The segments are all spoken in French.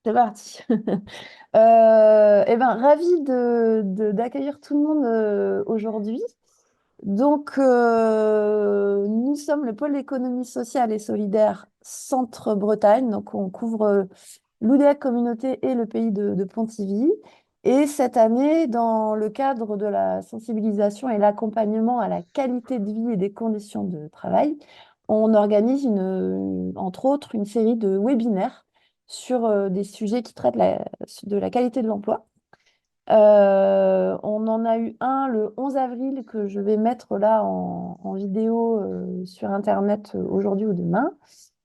C'est parti. Ravi d'accueillir tout le monde aujourd'hui. Nous sommes le pôle d'économie sociale et solidaire Centre-Bretagne. Donc, on couvre l'UDEAC Communauté et le pays de Pontivy. Et cette année, dans le cadre de la sensibilisation et l'accompagnement à la qualité de vie et des conditions de travail, on organise entre autres une série de webinaires sur des sujets qui traitent de la qualité de l'emploi. On en a eu un le 11 avril que je vais mettre là en vidéo sur Internet aujourd'hui ou demain.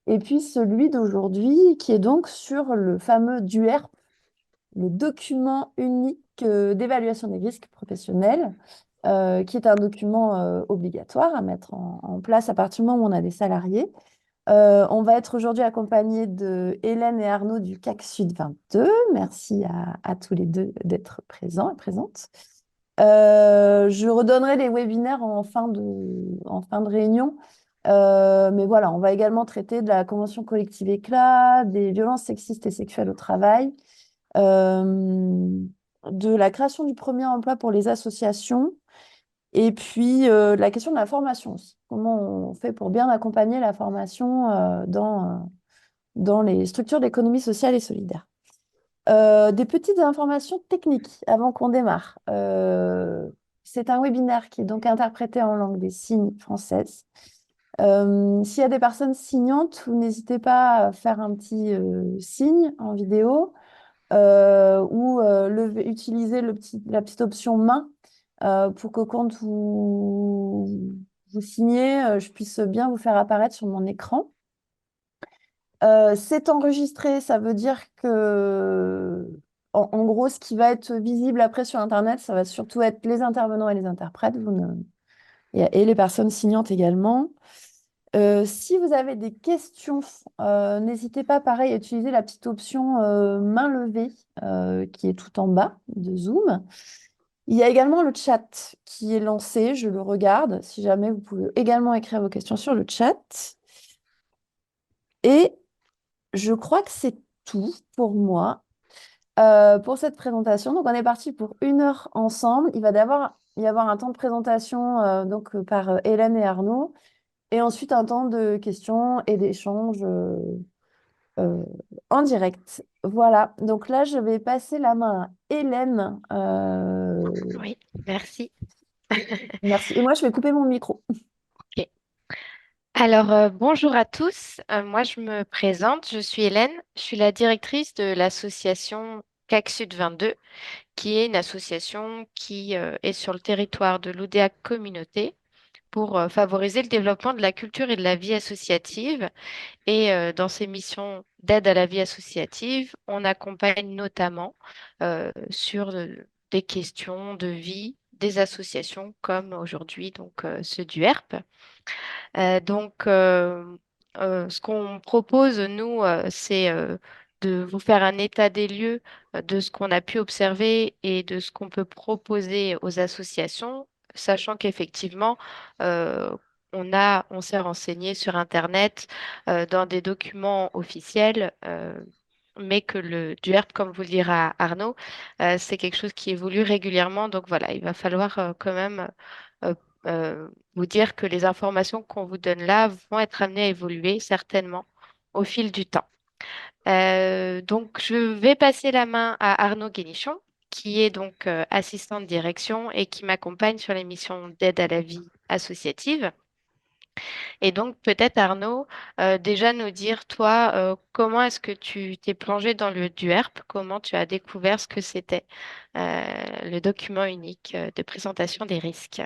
Et puis celui d'aujourd'hui qui est donc sur le fameux DUERP, le document unique d'évaluation des risques professionnels, qui est un document obligatoire à mettre en place à partir du moment où on a des salariés. On va être aujourd'hui accompagné de Hélène et Arnaud du CAC Sud 22. Merci à tous les deux d'être présents et présentes. Je redonnerai les webinaires en fin de réunion. Mais voilà, on va également traiter de la convention collective éclat, des violences sexistes et sexuelles au travail, euh, de la création du premier emploi pour les associations, et puis la question de la formation aussi. Comment on fait pour bien accompagner la formation dans les structures d'économie sociale et solidaire. Des petites informations techniques avant qu'on démarre. C'est un webinaire qui est donc interprété en langue des signes française. S'il y a des personnes signantes, vous n'hésitez pas à faire un petit signe en vidéo ou utiliser la petite option main pour que quand vous signez, je puisse bien vous faire apparaître sur mon écran. C'est enregistré, ça veut dire que, en gros, ce qui va être visible après sur Internet, ça va surtout être les intervenants et les interprètes, et les personnes signantes également. Si vous avez des questions, n'hésitez pas, pareil, à utiliser la petite option main levée qui est tout en bas de Zoom. Il y a également le chat qui est lancé, je le regarde. Si jamais vous pouvez également écrire vos questions sur le chat. Et je crois que c'est tout pour moi pour cette présentation. Donc, on est parti pour 1 heure ensemble. Il va y avoir un temps de présentation par Hélène et Arnaud, et ensuite un temps de questions et d'échanges euh, en direct. Voilà. Donc là, je vais passer la main à Hélène. Oui, merci. Merci. Et moi, je vais couper mon micro. Ok. Alors, bonjour à tous. Moi, je me présente. Je suis Hélène. Je suis la directrice de l'association CAC Sud 22, qui est une association qui est sur le territoire de l'UDEAC Communauté pour favoriser le développement de la culture et de la vie associative. Et dans ces missions d'aide à la vie associative, on accompagne notamment sur des questions de vie des associations comme aujourd'hui donc ceux du HERP. Ce qu'on propose, nous, c'est de vous faire un état des lieux de ce qu'on a pu observer et de ce qu'on peut proposer aux associations, sachant qu'effectivement, euh, on s'est renseigné sur Internet, dans des documents officiels. Mais que le DUERP, comme vous le dira Arnaud, c'est quelque chose qui évolue régulièrement. Donc voilà, il va falloir quand même euh, vous dire que les informations qu'on vous donne là vont être amenées à évoluer certainement au fil du temps. Donc, je vais passer la main à Arnaud Guénichon, qui est donc assistant de direction et qui m'accompagne sur les missions d'aide à la vie associative. Et donc, peut-être Arnaud, déjà nous dire, toi, comment est-ce que tu t'es plongé dans le DUERP, comment tu as découvert ce que c'était le document unique de présentation des risques.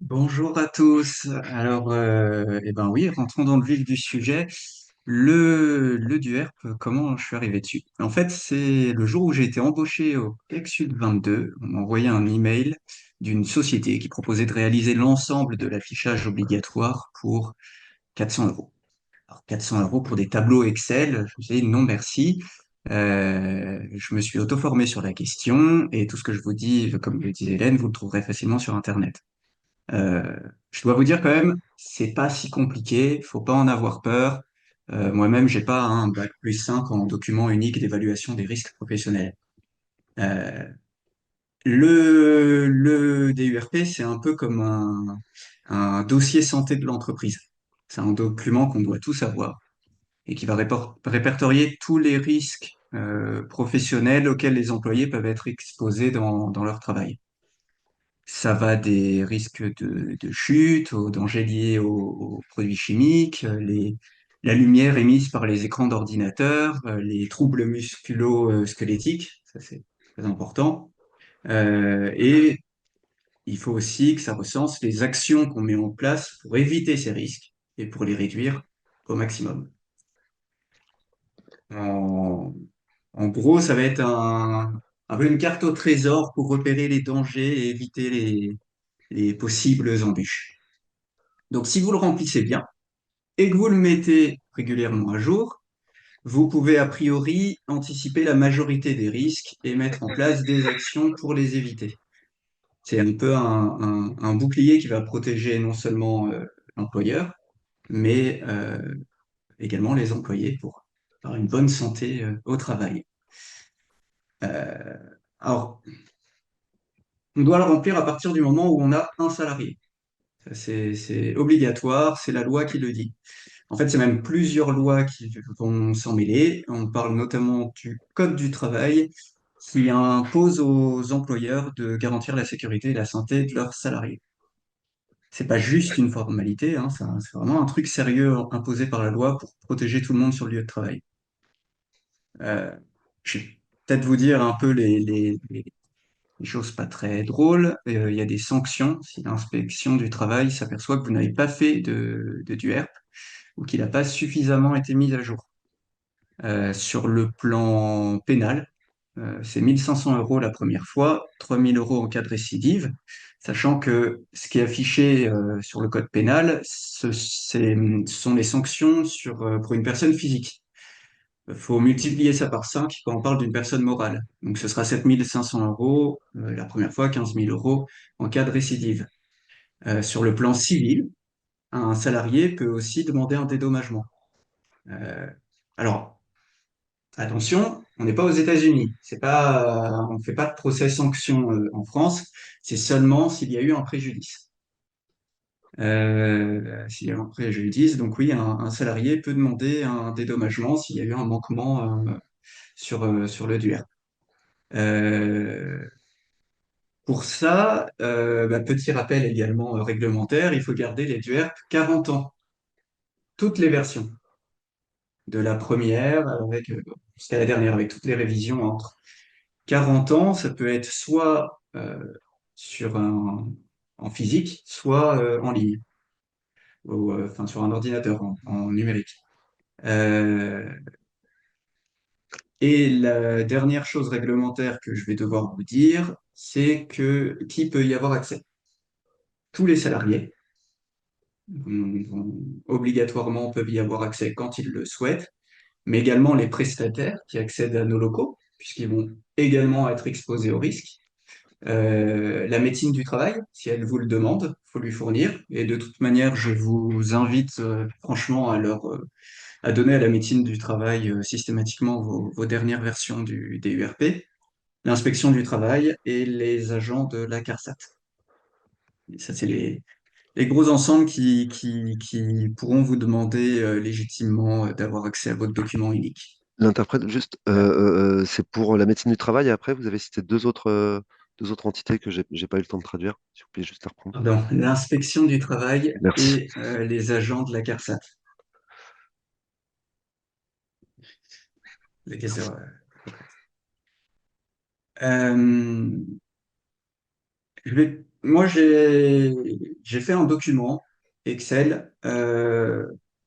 Bonjour à tous. Alors, eh ben oui, rentrons dans le vif du sujet. Le DUERP, comment je suis arrivé dessus? En fait, c'est le jour où j'ai été embauché au CAC Sud 22. On m'a envoyé un email d'une société qui proposait de réaliser l'ensemble de l'affichage obligatoire pour 400 euros. Alors, 400 euros pour des tableaux Excel, je me suis dit non merci. Je me suis auto-formé sur la question et tout ce que je vous dis, comme le disait Hélène, vous le trouverez facilement sur Internet. Euh, je dois vous dire quand même, c'est pas si compliqué, faut pas en avoir peur. Moi-même, j'ai pas un bac+5 en document unique d'évaluation des risques professionnels. Euh, le DURP, c'est un peu comme un dossier santé de l'entreprise. C'est un document qu'on doit tous avoir et qui va répertorier tous les risques professionnels auxquels les employés peuvent être exposés dans leur travail. Ça va des risques de chute, aux dangers liés aux produits chimiques, la lumière émise par les écrans d'ordinateur, les troubles musculo-squelettiques, ça c'est très important. Et il faut aussi que ça recense les actions qu'on met en place pour éviter ces risques et pour les réduire au maximum. En, en gros, ça va être un peu une carte au trésor pour repérer les dangers et éviter les possibles embûches. Donc, si vous le remplissez bien et que vous le mettez régulièrement à jour, vous pouvez a priori anticiper la majorité des risques et mettre en place des actions pour les éviter. C'est un peu un bouclier qui va protéger non seulement l'employeur, mais également les employés pour avoir une bonne santé au travail. Euh, alors, on doit le remplir à partir du moment où on a un salarié. C'est obligatoire, c'est la loi qui le dit. En fait, c'est même plusieurs lois qui vont s'en mêler. On parle notamment du Code du travail qui impose aux employeurs de garantir la sécurité et la santé de leurs salariés. C'est pas juste une formalité, hein, c'est vraiment un truc sérieux imposé par la loi pour protéger tout le monde sur le lieu de travail. Euh, je vais peut-être vous dire un peu les choses pas très drôles. Il y a des sanctions si l'inspection du travail s'aperçoit que vous n'avez pas fait de DUERP ou qu'il n'a pas suffisamment été mis à jour. Sur le plan pénal, c'est 1 500 € la première fois, 3 000 € en cas de récidive, sachant que ce qui est affiché sur le code pénal, ce sont les sanctions pour une personne physique. Il faut multiplier ça par 5 quand on parle d'une personne morale. Donc ce sera 7 500 € la première fois, 15 000 € en cas de récidive. Sur le plan civil, un salarié peut aussi demander un dédommagement. Euh, alors, attention, on n'est pas aux États-Unis. On ne fait pas de procès sanction en France. C'est seulement s'il y a eu un préjudice. S'il y a eu un préjudice, donc oui, un salarié peut demander un dédommagement s'il y a eu un manquement sur le DUERP. Euh, pour ça, petit rappel également réglementaire, il faut garder les DUERP 40 ans, toutes les versions, de la première jusqu'à la dernière, avec toutes les révisions entre. 40 ans, ça peut être soit sur en physique, soit en ligne, ou enfin sur un ordinateur en numérique. Euh, et la dernière chose réglementaire que je vais devoir vous dire, c'est que qui peut y avoir accès? Tous les salariés obligatoirement peuvent y avoir accès quand ils le souhaitent, mais également les prestataires qui accèdent à nos locaux, puisqu'ils vont également être exposés au risque. La médecine du travail, si elle vous le demande, faut lui fournir. Et de toute manière, je vous invite franchement à donner à la médecine du travail systématiquement vos dernières versions des URP, l'inspection du travail et les agents de la CARSAT. Et ça, c'est les gros ensembles qui pourront vous demander légitimement d'avoir accès à votre document unique. L'interprète, juste, Voilà. c'est pour la médecine du travail. Et après, vous avez cité deux autres entités que j'ai pas eu le temps de traduire. Si vous plaît, juste les reprendre. Pardon, l'inspection du travail Merci. et les agents de la CARSAT. Les caisseurs. Euh, moi, j'ai fait un document Excel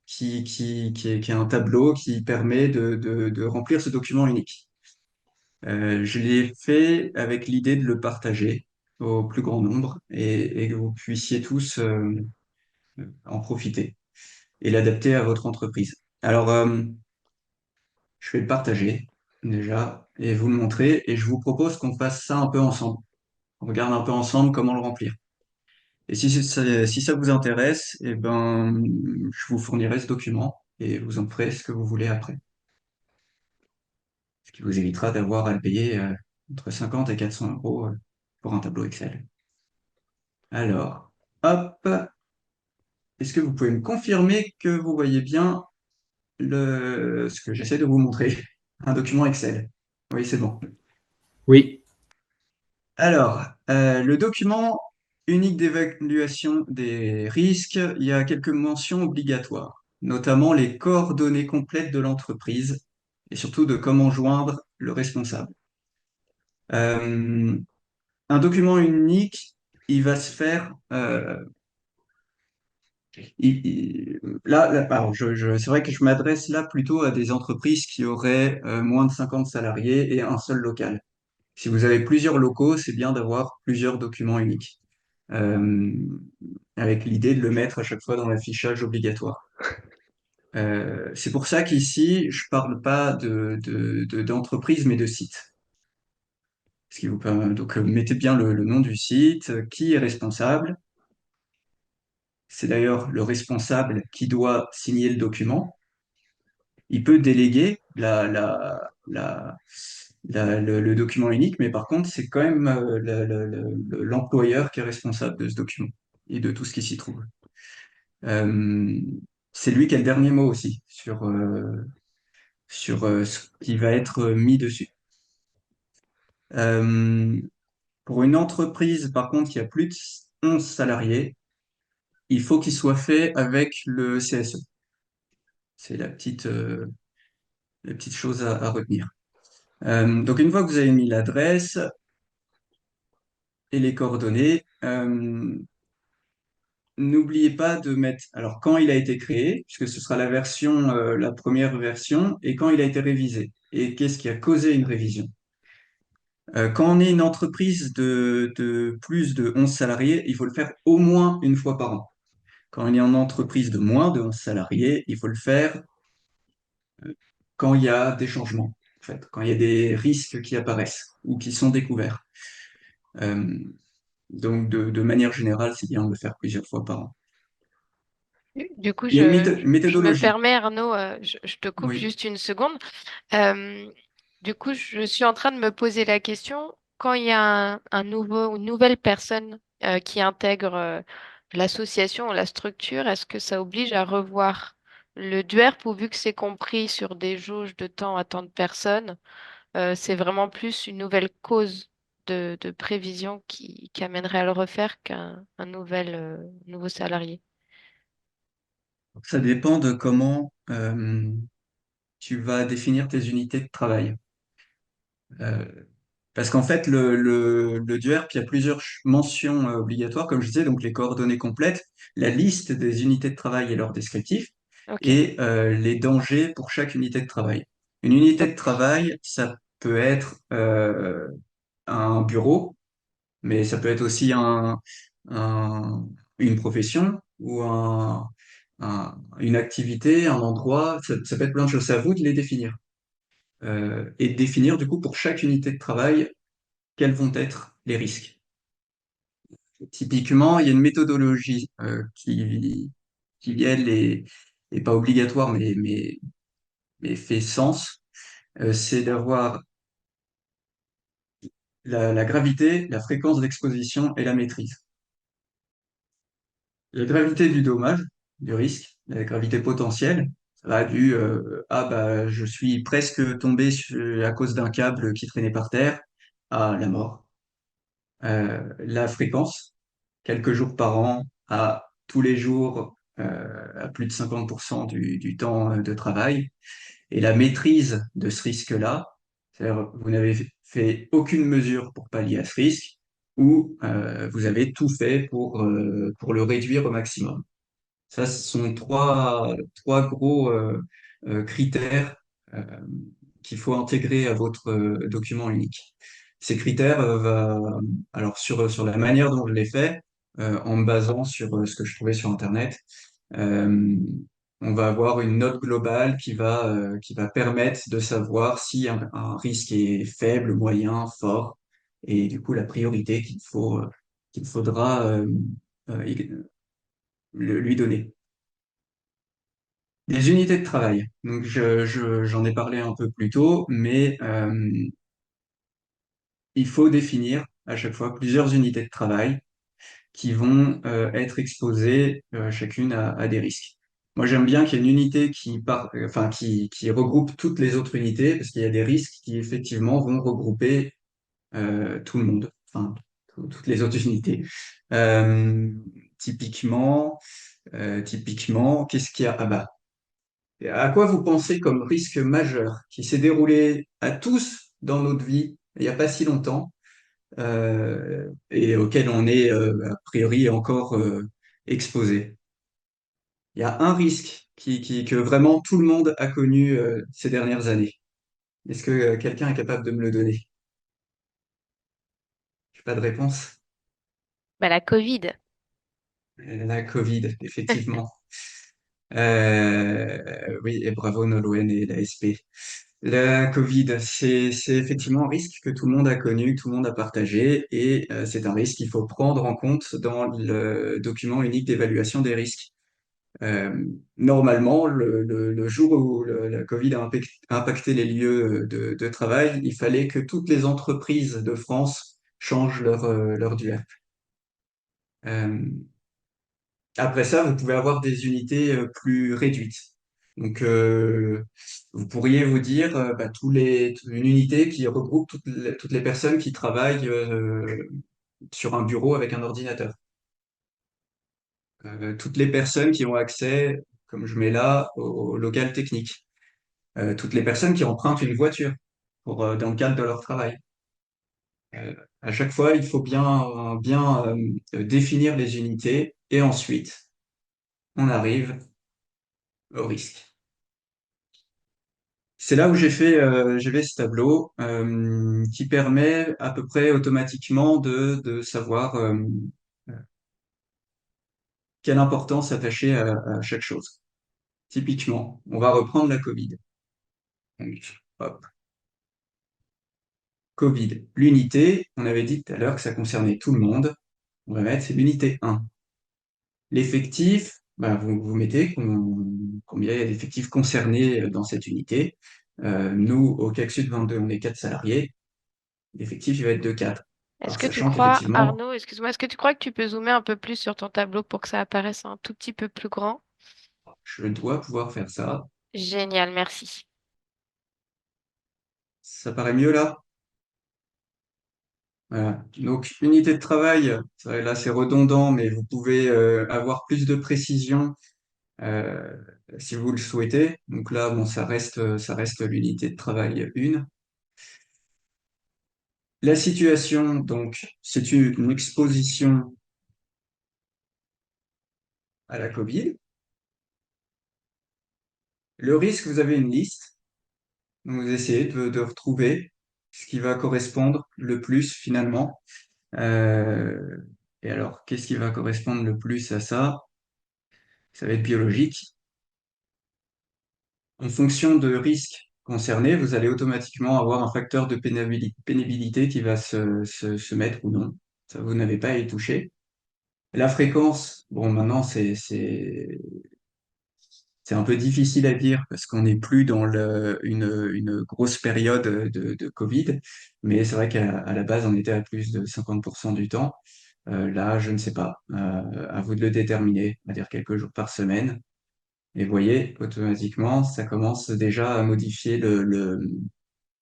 qui est un tableau qui permet de remplir ce document unique. Je l'ai fait avec l'idée de le partager au plus grand nombre et que vous puissiez tous en profiter et l'adapter à votre entreprise. Alors, je vais le partager déjà et vous le montrer et je vous propose qu'on fasse ça un peu ensemble. On regarde un peu ensemble comment le remplir. Et si ça vous intéresse, eh ben, je vous fournirai ce document et vous en ferez ce que vous voulez après. Ce qui vous évitera d'avoir à le payer entre 50 et 400 euros pour un tableau Excel. Alors, hop, est-ce que vous pouvez me confirmer que vous voyez bien ce que j'essaie de vous montrer, un document Excel? Oui, c'est bon. Oui. Alors, le document unique d'évaluation des risques, il y a quelques mentions obligatoires, notamment les coordonnées complètes de l'entreprise et surtout de comment joindre le responsable. Euh, un document unique, il va se faire. Alors, c'est vrai que je m'adresse là plutôt à des entreprises qui auraient moins de 50 salariés et un seul local. Si vous avez plusieurs locaux, c'est bien d'avoir plusieurs documents uniques, euh, avec l'idée de le mettre à chaque fois dans l'affichage obligatoire. C'est pour ça qu'ici, je parle pas d'entreprise, mais de site. Ce qui vous permet, donc, mettez bien le nom du site, qui est responsable. C'est d'ailleurs le responsable qui doit signer le document. Il peut déléguer le document unique, mais par contre, c'est quand même l'employeur qui est responsable de ce document et de tout ce qui s'y trouve. Euh, c'est lui qui a le dernier mot aussi sur ce qui va être mis dessus. Euh, pour une entreprise, par contre, qui a plus de 11 salariés, il faut qu'il soit fait avec le CSE. C'est la petite chose à retenir. Donc, une fois que vous avez mis l'adresse et les coordonnées, n'oubliez pas de mettre, alors quand il a été créé, puisque ce sera la première version, et quand il a été révisé, et qu'est-ce qui a causé une révision. Quand on est une entreprise de plus de 11 salariés, il faut le faire au moins une fois par an. Quand on est en entreprise de moins de 11 salariés, il faut le faire quand il y a des changements, en fait, quand il y a des risques qui apparaissent ou qui sont découverts. Euh, donc, de manière générale, c'est bien de le faire plusieurs fois par an. Du coup, Il y a une je me méthodologie. permets, Arnaud, je te coupe Oui. juste une seconde. Euh, du coup, je suis en train de me poser la question, quand il y a une nouvelle personne qui intègre l'association ou la structure, est-ce que ça oblige à revoir le DUERP ou vu que c'est compris sur des jauges de temps à tant de personnes, c'est vraiment plus une nouvelle cause de prévision qui amènerait à le refaire qu'un nouveau salarié? Ça dépend de comment tu vas définir tes unités de travail. Euh, Parce qu'en fait, le DUERP, il y a plusieurs mentions obligatoires, comme je disais, donc les coordonnées complètes, la liste des unités de travail et leurs descriptifs, Ok. et les dangers pour chaque unité de travail. Une unité de travail, ça peut être un bureau, mais ça peut être aussi un- une profession ou une activité, un endroit, ça peut être plein de choses. C'est à vous de les définir. Et de définir du coup pour chaque unité de travail quels vont être les risques. Typiquement, il y a une méthodologie qui elle, est pas obligatoire, mais fait sens. C'est d'avoir la gravité, la fréquence d'exposition et la maîtrise. La gravité du dommage, du risque, la gravité potentielle, ça va ah bah je suis presque tombé à cause d'un câble qui traînait par terre à la mort. La fréquence, quelques jours par an à tous les jours, à plus de 50% du temps de travail. Et la maîtrise de ce risque-là, c'est-à-dire vous n'avez fait aucune mesure pour pallier à ce risque ou vous avez tout fait pour le réduire au maximum. Ça, ce sont trois gros critères euh, qu'il faut intégrer à votre document unique. Ces critères, alors sur la manière dont je l'ai fait, en me basant sur ce que je trouvais sur Internet, euh, on va avoir une note globale qui va permettre de savoir si un risque est faible, moyen, fort, et du coup la priorité qu'il faudra lui donner. Des unités de travail. Donc, j'en ai parlé un peu plus tôt, mais il faut définir à chaque fois plusieurs unités de travail qui vont être exposées chacune à des risques. Moi, j'aime bien qu'il y ait une unité qui regroupe toutes les autres unités, parce qu'il y a des risques qui effectivement vont regrouper tout le monde, enfin toutes les autres unités. Euh, typiquement, typiquement, qu'est-ce qu'il y a? Ah bah, à quoi vous pensez comme risque majeur qui s'est déroulé à tous dans notre vie il n'y a pas si longtemps et auquel on est a priori encore exposé? Il y a un risque que vraiment tout le monde a connu ces dernières années. Est-ce que quelqu'un est capable de me le donner? J'ai pas de réponse. Bah, la Covid. La Covid, effectivement. Oui, et bravo Nolwenn et la SP. La Covid, c'est effectivement un risque que tout le monde a connu, que tout le monde a partagé, et c'est un risque qu'il faut prendre en compte dans le document unique d'évaluation des risques. Euh, Normalement, le jour où la Covid a impacté les lieux de travail, il fallait que toutes les entreprises de France changent leur DUERP. Après ça, vous pouvez avoir des unités plus réduites. Donc, vous pourriez vous dire, bah, une unité qui regroupe toutes les personnes qui travaillent sur un bureau avec un ordinateur. Toutes les personnes qui ont accès, comme je mets là, au local technique. Toutes les personnes qui empruntent une voiture dans le cadre de leur travail. À chaque fois, il faut bien définir les unités et ensuite, on arrive au risque. C'est là où j'ai fait ce tableau qui permet à peu près automatiquement de savoir quelle importance attacher à chaque chose. Typiquement, on va reprendre la Covid. Donc, hop, Covid. L'unité, on avait dit tout à l'heure que ça concernait tout le monde. On va mettre, c'est l'unité 1. L'effectif, bah, vous mettez combien il y a d'effectifs concernés dans cette unité. Nous, au CAC Sud 22, on est 4 salariés. L'effectif, il va être de 4. Est-ce Alors, que tu sachant crois, qu'effectivement, Arnaud, excuse-moi, est-ce que tu crois que tu peux zoomer un peu plus sur ton tableau pour que ça apparaisse un tout petit peu plus grand? je dois pouvoir faire ça. Génial, merci. Ça paraît mieux là? Voilà. Donc, unité de travail, là c'est redondant, mais vous pouvez avoir plus de précision euh, si vous le souhaitez. Donc là, bon, ça reste l'unité de travail 1. La situation, donc, c'est une exposition à la Covid. Le risque, vous avez une liste. Donc, vous essayez de retrouver ce qui va correspondre le plus finalement. Euh, et alors, qu'est-ce qui va correspondre le plus à ça? Ça va être biologique. En fonction de risque concerné, vous allez automatiquement avoir un facteur de pénibilité qui va se mettre ou non. Ça, vous n'avez pas à y toucher. La fréquence, bon, maintenant, c'est un peu difficile à dire parce qu'on n'est plus dans une grosse période de Covid, mais c'est vrai qu'à la base, on était à plus de 50% du temps. Là, je ne sais pas. À vous de le déterminer, on va dire quelques jours par semaine. Et vous voyez, automatiquement, ça commence déjà à modifier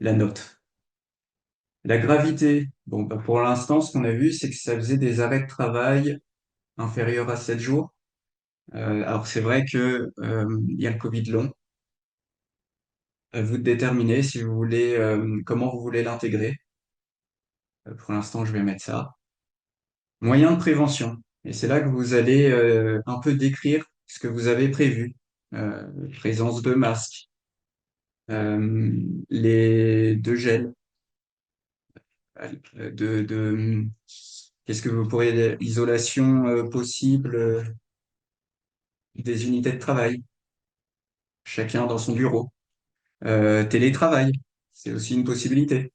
la note. La gravité, bon, bah, pour l'instant, ce qu'on a vu, c'est que ça faisait des arrêts de travail inférieurs à 7 jours. Alors c'est vrai que il y a le Covid long. À vous de déterminer si vous voulez comment vous voulez l'intégrer. Pour l'instant, je vais mettre ça. Moyens de prévention. Et c'est là que vous allez un peu décrire ce que vous avez prévu. Présence de masques, les de gel, qu'est-ce que vous pourriez dire, isolation possible des unités de travail, chacun dans son bureau. Télétravail, c'est aussi une possibilité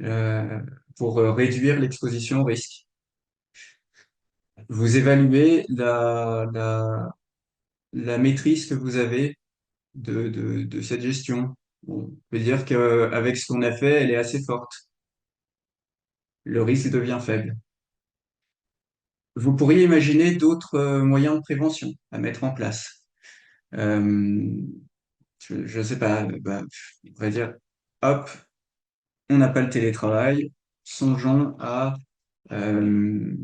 euh, pour réduire l'exposition au risque. Vous évaluez la maîtrise que vous avez de cette gestion. Bon, on peut dire qu'avec ce qu'on a fait, elle est assez forte. Le risque devient faible. Vous pourriez imaginer d'autres moyens de prévention à mettre en place. Euh, je ne sais pas, bah, on va dire, hop, on n'a pas le télétravail, songeons à euh,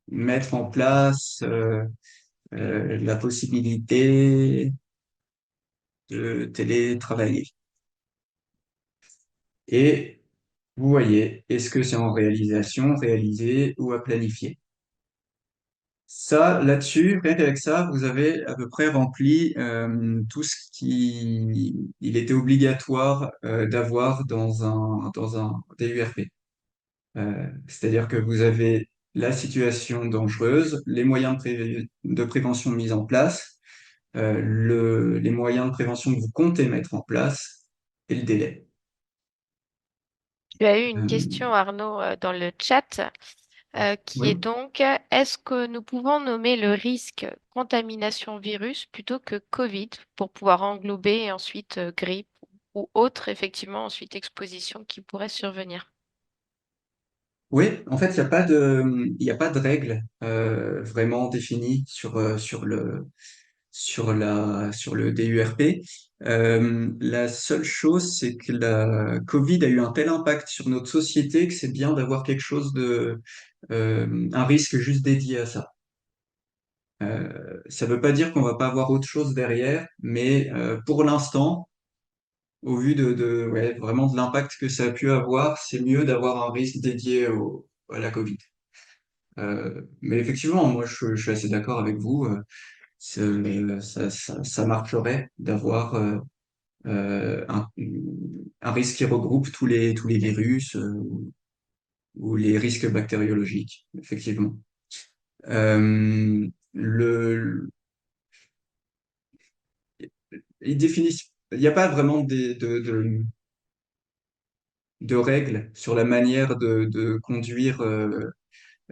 mettre en place la possibilité de télétravailler. Et vous voyez, est-ce que c'est en réalisation, réalisé ou à planifier? Ça, là-dessus, rien qu'avec ça, vous avez à peu près rempli tout ce qui il était obligatoire d'avoir dans un DURP. C'est-à-dire que vous avez la situation dangereuse, les moyens de prévention mis en place, les moyens de prévention que vous comptez mettre en place et le délai. Tu as eu une Euh, question, Arnaud, dans le chat, qui est oui. donc, est-ce que nous pouvons nommer le risque contamination virus plutôt que Covid pour pouvoir englober ensuite grippe ou autre, effectivement, ensuite exposition qui pourrait survenir? Oui, en fait, il y a pas de règle vraiment définie sur le DURP. La seule chose, c'est que la Covid a eu un tel impact sur notre société que c'est bien d'avoir quelque chose un risque juste dédié à ça. Ça ne veut pas dire qu'on va pas avoir autre chose derrière, mais pour l'instant, au vu ouais, vraiment de l'impact que ça a pu avoir, c'est mieux d'avoir un risque dédié à la Covid. Mais effectivement, moi, je suis assez d'accord avec vous. Ça marcherait d'avoir un risque qui regroupe tous les virus ou les risques bactériologiques, effectivement. Euh, le, ils définissent, il n'y a pas vraiment de règles sur la manière de conduire,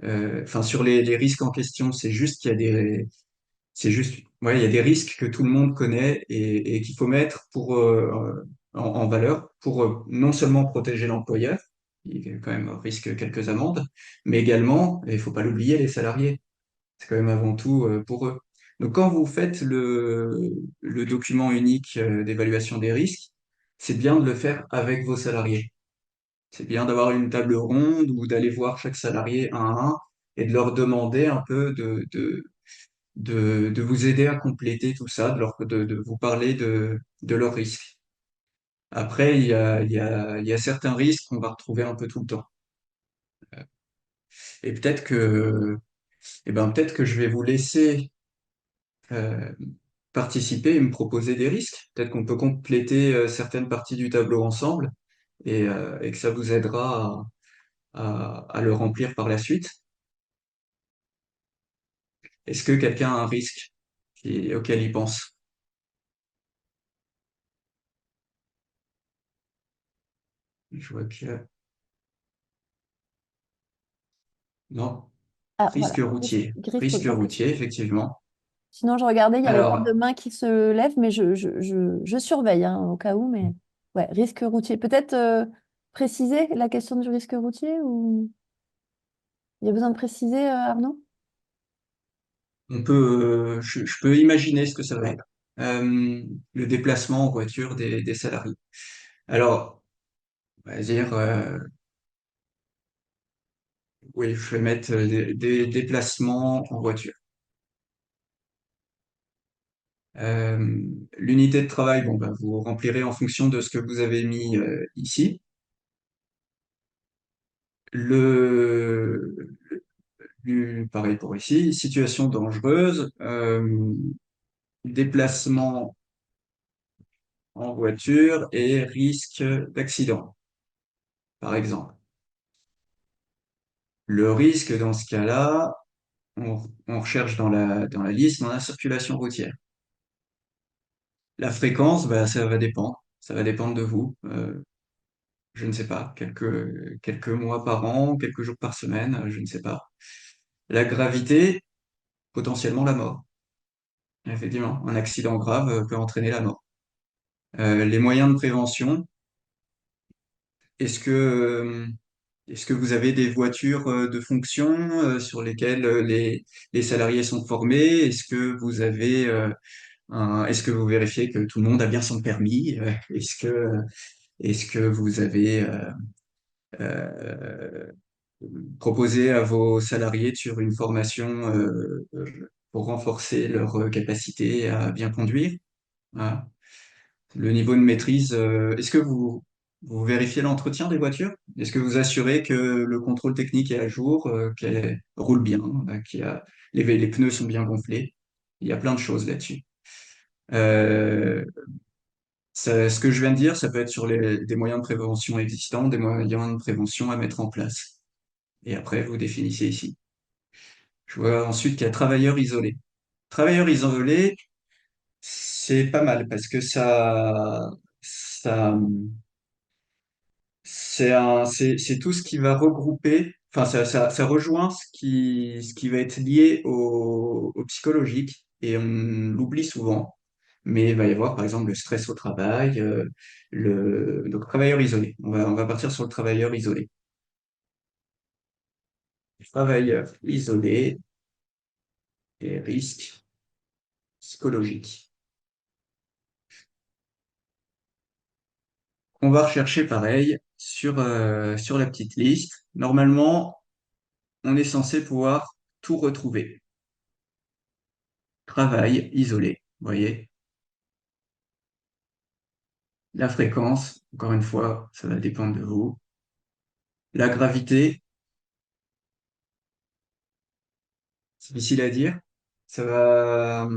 enfin sur les risques en question. C'est juste qu'il y a c'est juste, ouais, il y a des risques que tout le monde connaît et qu'il faut mettre en valeur pour non seulement protéger l'employeur, qui quand même risque quelques amendes, mais également, et il faut pas l'oublier, les salariés. C'est quand même avant tout pour eux. Donc quand vous faites le document unique d'évaluation des risques, c'est bien de le faire avec vos salariés. C'est bien d'avoir une table ronde ou d'aller voir chaque salarié un à un et de leur demander un peu de vous aider à compléter tout ça, de vous parler de leurs risques. Après, il y a certains risques qu'on va retrouver un peu tout le temps. Et peut-être que je vais vous laisser euh, participer et me proposer des risques. Peut-être qu'on peut compléter certaines parties du tableau ensemble et que ça vous aidera à le remplir par la suite. Est-ce que quelqu'un a un risque auquel il pense? Je vois que non. Ah, Risque voilà. routier. Griffe, Risque ok. routier, effectivement. Sinon, je regardais, il y avait pas de Alors, main qui se lève, mais je surveille hein, au cas où. Mais ouais, risque routier. Peut-être préciser la question du risque routier ou il y a besoin de préciser, Arnaud? je peux imaginer ce que ça va être. Le déplacement en voiture des salariés. Alors, on va dire, oui, je vais mettre des déplacements en voiture. Euh, L'unité de travail, bon, bah, vous remplirez en fonction de ce que vous avez mis ici. Le, Pareil pour ici, situation dangereuse, déplacement en voiture et risque d'accident, par exemple. Le risque dans ce cas-là, on recherche dans la liste, dans la circulation routière. La fréquence, bah, ça va dépendre. Ça va dépendre de vous. Je ne sais pas, quelques mois par an, quelques jours par semaine, je ne sais pas. La gravité, potentiellement la mort. Effectivement, un accident grave peut entraîner la mort. Les moyens de prévention, est-ce que, euh, est-ce que vous avez des voitures de fonction sur lesquelles les salariés sont formés? Est-ce que vous vérifiez que tout le monde a bien son permis? Est-ce que vous avez euh, proposé à vos salariés de suivre une formation pour renforcer leur capacité à bien conduire? Voilà. Le niveau de maîtrise, est-ce que vous vérifiez l'entretien des voitures? Est-ce que vous assurez que le contrôle technique est à jour, qu'elle roule bien, les pneus sont bien gonflés? Il y a plein de choses là-dessus. Euh, ce que je viens de dire, ça peut être sur des moyens de prévention existants, des moyens de prévention à mettre en place. Et après, vous définissez ici. Je vois ensuite qu'il y a travailleurs isolés. Travailleurs isolés, c'est pas mal parce que ça, c'est tout ce qui va regrouper, enfin, ça rejoint ce qui va être lié au psychologique et on l'oublie souvent. Mais il va y avoir, par exemple, le stress au travail, donc travailleur isolé. On va partir sur le travailleur isolé. Travailleur isolé et risque psychologique. On va rechercher pareil sur la petite liste. Normalement, on est censé pouvoir tout retrouver. Travail isolé, vous voyez. La fréquence, encore une fois, ça va dépendre de vous. La gravité, c'est difficile à dire. Ça va.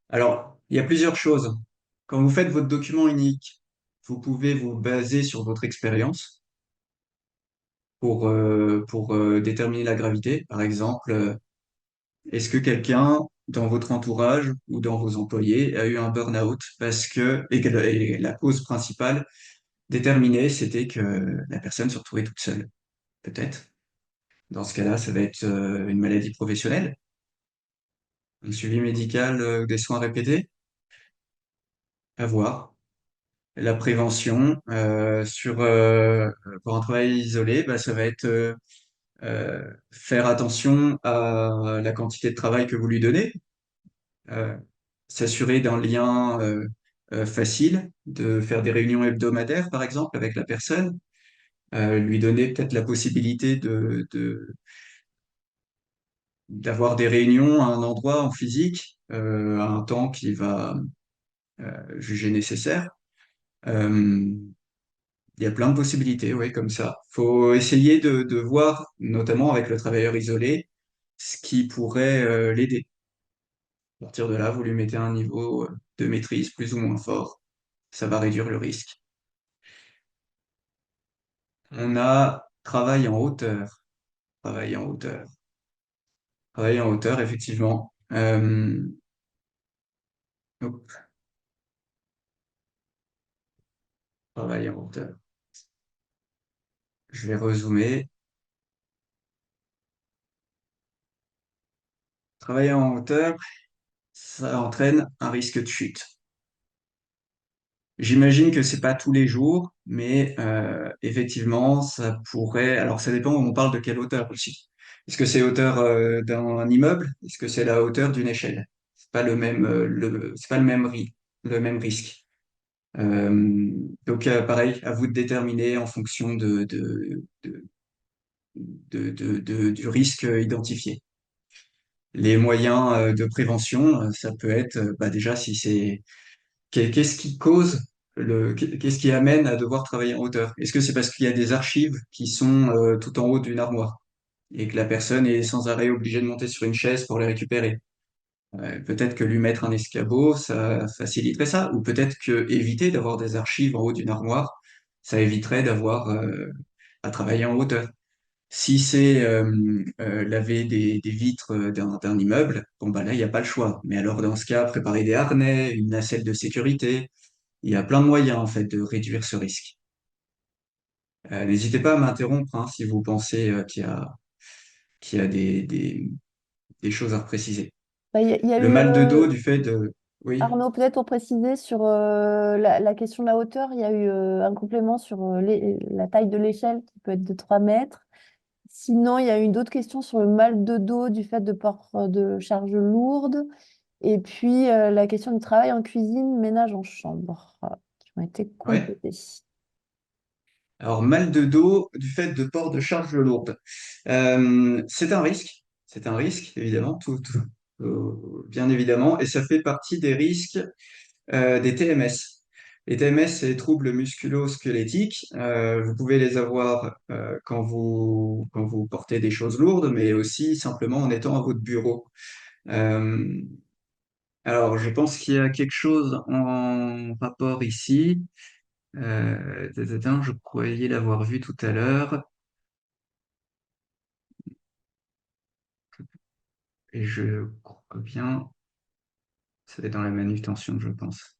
Alors, il y a plusieurs choses. Quand vous faites votre document unique, vous pouvez vous baser sur votre expérience pour déterminer la gravité. Par exemple, est-ce que quelqu'un dans votre entourage ou dans vos employés a eu un burn-out et la cause principale déterminée, c'était que la personne se retrouvait toute seule, peut-être. Dans ce cas-là, ça va être une maladie professionnelle, un suivi médical, des soins répétés, à voir. La prévention pour un travail isolé, bah, ça va être faire attention à la quantité de travail que vous lui donnez, euh, s'assurer d'un lien facile, de faire des réunions hebdomadaires, par exemple, avec la personne, lui donner peut-être la possibilité d'avoir des réunions à un endroit en physique, à un temps qu'il va juger nécessaire. Euh, il y a plein de possibilités, oui, comme ça. Faut essayer de voir, notamment avec le travailleur isolé, ce qui pourrait l'aider. À partir de là, vous lui mettez un niveau de maîtrise plus ou moins fort. Ça va réduire le risque. On a travail en hauteur. Travail en hauteur. Travail en hauteur, effectivement. Hop, travail en hauteur. Je vais rezoomer. Travailler en hauteur, ça entraîne un risque de chute. J'imagine que c'est pas tous les jours, mais effectivement, ça pourrait. Alors, ça dépend. On parle de quelle hauteur aussi. Est-ce que c'est hauteur d'un immeuble? Est-ce que c'est la hauteur d'une échelle? C'est pas c'est pas le même risque. Euh, donc, pareil, à vous de déterminer en fonction du risque identifié. Les moyens de prévention, ça peut être bah, déjà si c'est qu'est-ce qui cause qu'est-ce qui amène à devoir travailler en hauteur? Est-ce que c'est parce qu'il y a des archives qui sont tout en haut d'une armoire et que la personne est sans arrêt obligée de monter sur une chaise pour les récupérer? Peut-être que lui mettre un escabeau, ça faciliterait ça, ou peut-être que éviter d'avoir des archives en haut d'une armoire, ça éviterait d'avoir à travailler en hauteur. Si c'est laver des vitres d'un immeuble, bon bah là il n'y a pas le choix. Mais alors dans ce cas, préparer des harnais, une nacelle de sécurité, il y a plein de moyens en fait de réduire ce risque. N'hésitez pas à m'interrompre hein, si vous pensez qu'il y a des choses à préciser. Bah, il y a Le eu, mal de dos du fait de... Oui, Arnaud, peut-être pour préciser sur la question de la hauteur, il y a eu un complément sur la taille de l'échelle qui peut être de 3 mètres. Sinon, il y a eu d'autres questions sur le mal de dos du fait de port de charges lourdes. Et puis, la question du travail en cuisine, ménage en chambre, qui ont été ouais. complétées. Alors, mal de dos du fait de port de charges lourdes. C'est un risque. C'est un risque, évidemment, bien évidemment, et ça fait partie des risques des TMS. Les TMS, c'est les troubles musculo-squelettiques. Vous pouvez les avoir quand vous portez des choses lourdes, mais aussi simplement en étant à votre bureau. Euh, alors, je pense qu'il y a quelque chose en rapport ici. Je croyais l'avoir vu tout à l'heure, et je crois bien, ça va être dans la manutention, je pense.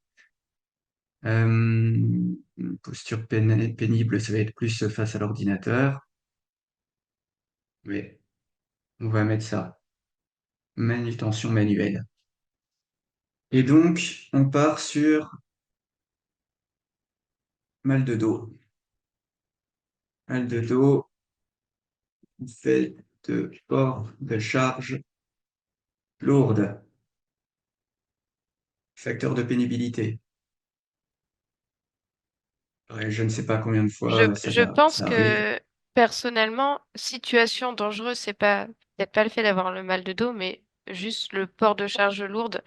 Posture pénible, ça va être plus face à l'ordinateur, mais on va mettre ça. Manutention manuelle. Et donc, on part sur mal de dos. Mal de dos, fait de port de charge lourde. Facteur de pénibilité. Ouais, je ne sais pas combien de fois Je pense ça arrive. que personnellement, situation dangereuse, c'est pas peut-être pas le fait d'avoir le mal de dos, mais juste le port de charge lourde,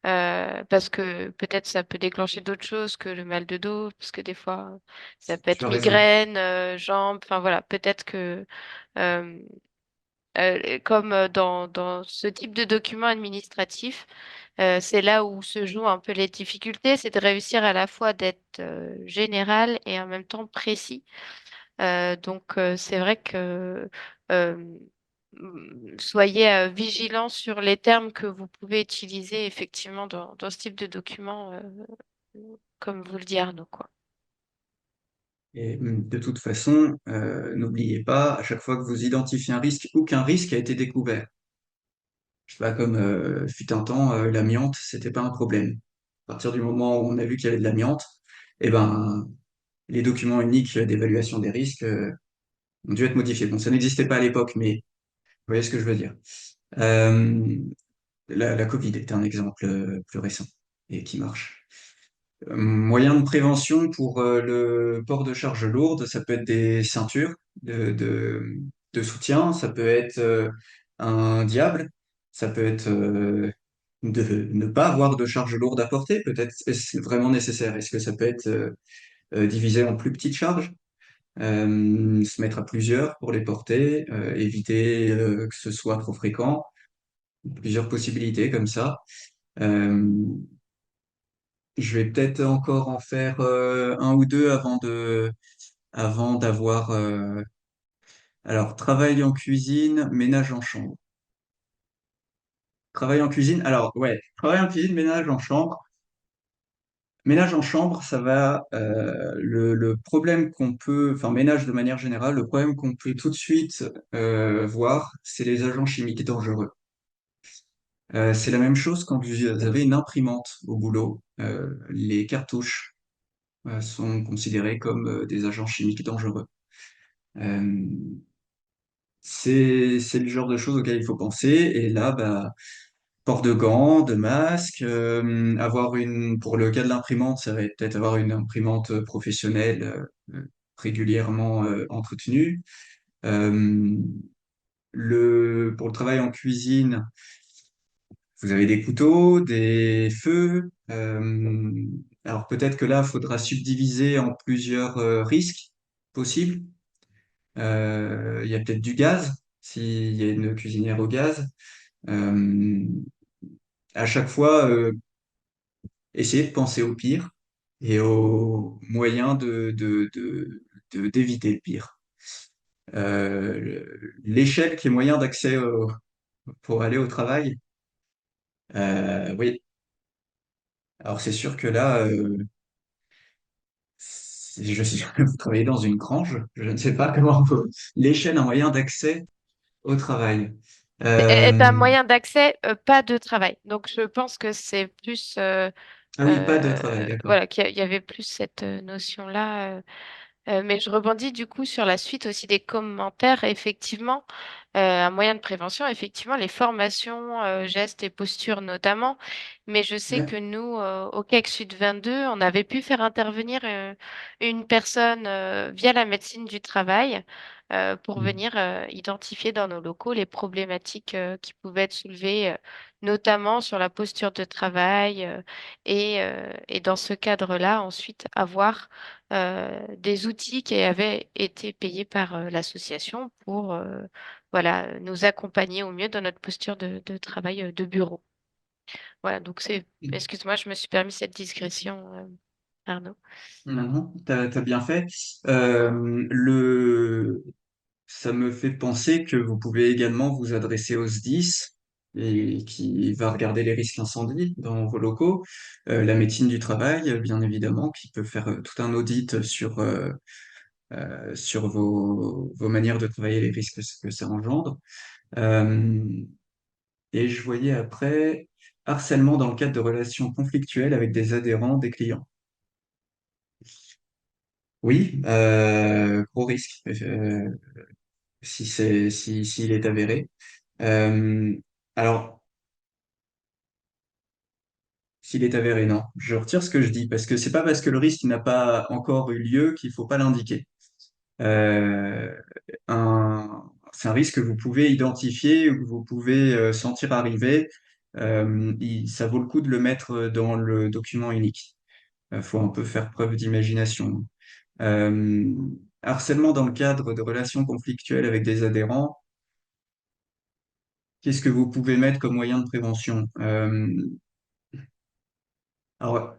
parce que peut-être ça peut déclencher d'autres choses que le mal de dos, parce que des fois ça peut Tu être as raison. migraine, jambes, enfin voilà, peut-être que euh, comme dans ce type de document administratif, c'est là où se jouent un peu les difficultés, c'est de réussir à la fois d'être général et en même temps précis. C'est vrai que euh, soyez vigilants sur les termes que vous pouvez utiliser effectivement dans ce type de document, comme vous le dit Arnaud, quoi. Et de toute façon, n'oubliez pas, à chaque fois que vous identifiez un risque ou qu'un risque a été découvert, je sais pas, comme fut un temps, l'amiante, c'était pas un problème. À partir du moment où on a vu qu'il y avait de l'amiante, eh ben, les documents uniques d'évaluation des risques ont dû être modifiés. Bon, ça n'existait pas à l'époque, mais vous voyez ce que je veux dire. Euh, la Covid est un exemple plus récent et qui marche. Moyen de prévention pour le port de charges lourdes, ça peut être des ceintures de soutien, ça peut être un diable, ça peut être de ne pas avoir de charges lourdes à porter, peut-être est-ce vraiment nécessaire. Est-ce que ça peut être divisé en plus petites charges, se mettre à plusieurs pour les porter, éviter que ce soit trop fréquent, plusieurs possibilités comme ça. Euh, je vais peut-être encore en faire un ou deux avant d'avoir. Alors, travail en cuisine, ménage en chambre. Travail en cuisine, alors, ouais, travail en cuisine, ménage en chambre. Ménage en chambre, ça va. Le problème qu'on peut. Enfin, ménage de manière générale, le problème qu'on peut tout de suite voir, c'est les agents chimiques dangereux. C'est la même chose quand vous avez une imprimante au boulot. Les cartouches sont considérées comme des agents chimiques dangereux. Euh, c'est le genre de choses auxquelles il faut penser. Et là, bah, port de gants, de masques, pour le cas de l'imprimante, ça va être peut-être avoir une imprimante professionnelle régulièrement entretenue. Euh, pour le travail en cuisine, vous avez des couteaux, des feux. Alors peut-être que là, il faudra subdiviser en plusieurs risques possibles. Il y a peut-être du gaz, s'il y a une cuisinière au gaz. Euh, à chaque fois, essayez de penser au pire et aux moyens d'éviter le pire. L'échelle qui est moyen d'accès pour aller au travail, oui. Alors c'est sûr que là, je suis vous travaillez dans une grange, je ne sais pas comment l'échelle un moyen d'accès au travail. Est un Euh, moyen d'accès, pas de travail. Donc, je pense que c'est plus, ah oui, pas de travail, d'accord. voilà, qu'il y avait plus cette notion-là. Mais je rebondis du coup sur la suite aussi des commentaires. Effectivement, un moyen de prévention, effectivement, les formations, gestes et postures notamment. Mais je sais que Ouais. nous, au CAC Sud 22, on avait pu faire intervenir une personne via la médecine du travail pour Mm. venir identifier dans nos locaux les problématiques qui pouvaient être soulevées, notamment sur la posture de travail. Et dans ce cadre-là, ensuite, avoir des outils qui avaient été payés par l'association pour voilà, nous accompagner au mieux dans notre posture de travail de bureau. Voilà, donc excuse-moi, je me suis permis cette digression, Arnaud. Non, non, t'as bien fait. Le, Ça me fait penser que vous pouvez également vous adresser au SDIS et qui va regarder les risques incendie dans vos locaux. La médecine du travail, bien évidemment, qui peut faire tout un audit sur vos manières de travailler, les risques que ça engendre. Euh, et je voyais après harcèlement dans le cadre de relations conflictuelles avec des adhérents, des clients. Oui, gros risque, s'il est avéré. Euh, alors, s'il est avéré, non. Je retire ce que je dis parce que c'est pas parce que le risque n'a pas encore eu lieu qu'il faut pas l'indiquer. Euh, c'est un risque que vous pouvez identifier ou que vous pouvez sentir arriver. Ça vaut le coup de le mettre dans le document unique. Il faut un peu faire preuve d'imagination. Euh, Harcèlement dans le cadre de relations conflictuelles avec des adhérents. Qu'est-ce que vous pouvez mettre comme moyen de prévention? Alors,